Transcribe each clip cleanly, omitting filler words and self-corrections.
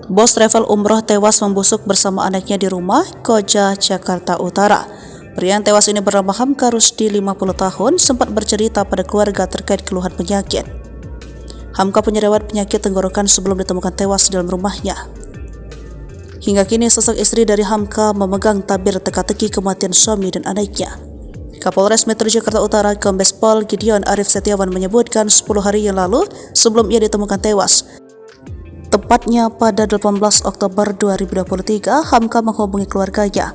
Bos travel umroh tewas membusuk bersama anaknya di rumah, Koja, Jakarta Utara. Pria yang tewas ini bernama Hamka Rusdi, 50 tahun, sempat bercerita pada keluarga terkait keluhan penyakit. Hamka punya riwayat penyakit tenggorokan sebelum ditemukan tewas di dalam rumahnya. Hingga kini sosok istri dari Hamka memegang tabir teka-teki kematian suami dan anaknya. Kapolres Metro Jakarta Utara Kombes Pol Gideon Arif Setiawan menyebutkan 10 hari yang lalu sebelum ia ditemukan tewas, tepatnya pada 18 Oktober 2023, Hamka menghubungi keluarganya.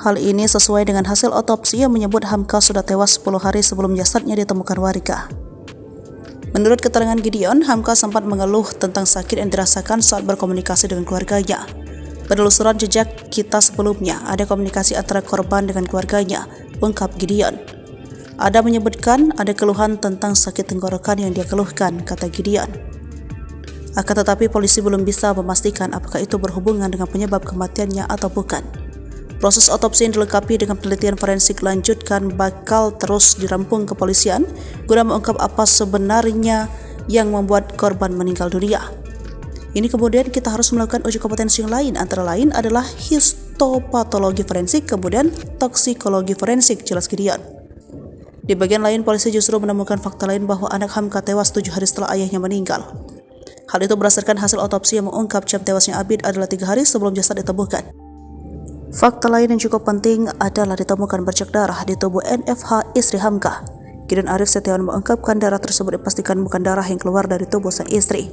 Hal ini sesuai dengan hasil otopsi yang menyebut Hamka sudah tewas 10 hari sebelum jasadnya ditemukan warga. Menurut keterangan Gideon, Hamka sempat mengeluh tentang sakit yang dirasakan saat berkomunikasi dengan keluarganya. Penelusuran jejak kita sebelumnya, ada komunikasi antara korban dengan keluarganya, ungkap Gideon. Ada menyebutkan ada keluhan tentang sakit tenggorokan yang dia keluhkan, kata Gideon. Akan tetapi polisi belum bisa memastikan apakah itu berhubungan dengan penyebab kematiannya atau bukan. Proses otopsi yang dilengkapi dengan penelitian forensik lanjutkan bakal terus dirampung kepolisian guna mengungkap apa sebenarnya yang membuat korban meninggal dunia. Ini kemudian kita harus melakukan uji kompetensi yang lain, antara lain adalah histopatologi forensik, kemudian toksikologi forensik, jelas Gideon. Di bagian lain, polisi justru menemukan fakta lain bahwa anak Hamka tewas 7 hari setelah ayahnya meninggal. Hal itu berdasarkan hasil otopsi yang mengungkap jam tewasnya Abid adalah 3 hari sebelum jasad ditemukan. Fakta lain yang cukup penting adalah ditemukan bercak darah di tubuh NFH, istri Hamka. Gideon Arif Setiawan mengungkapkan darah tersebut dipastikan bukan darah yang keluar dari tubuh sang istri.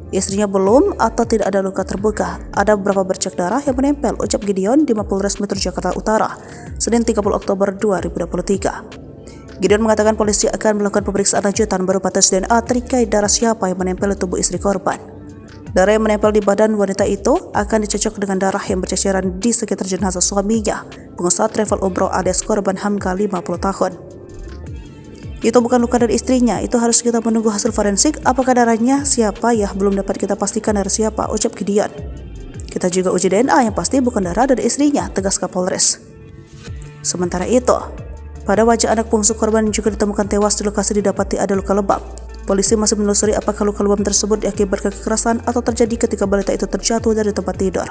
Istrinya belum atau tidak ada luka terbuka. Ada beberapa bercak darah yang menempel, ucap Gideon di Mapolres Metro Jakarta Utara, Senin 30 Oktober 2023. Gideon mengatakan polisi akan melakukan pemeriksaan lanjutan berupa tes DNA terkait darah siapa yang menempel di tubuh istri korban. Darah yang menempel di badan wanita itu akan dicocok dengan darah yang berceceran di sekitar jenazah suaminya, pengusaha travel umroh alias korban Hamka 50 tahun. Itu bukan luka dari istrinya, itu harus kita menunggu hasil forensik. Apakah darahnya siapa ya belum dapat kita pastikan dari siapa, ucap Gideon. Kita juga uji DNA, yang pasti bukan darah dari istrinya, tegas Kapolres. Sementara itu, pada wajah anak bungsu korban juga ditemukan tewas di lokasi didapati ada luka lebam. Polisi masih menelusuri apakah luka lebam tersebut diakibatkan kekerasan atau terjadi ketika balita itu terjatuh dari tempat tidur.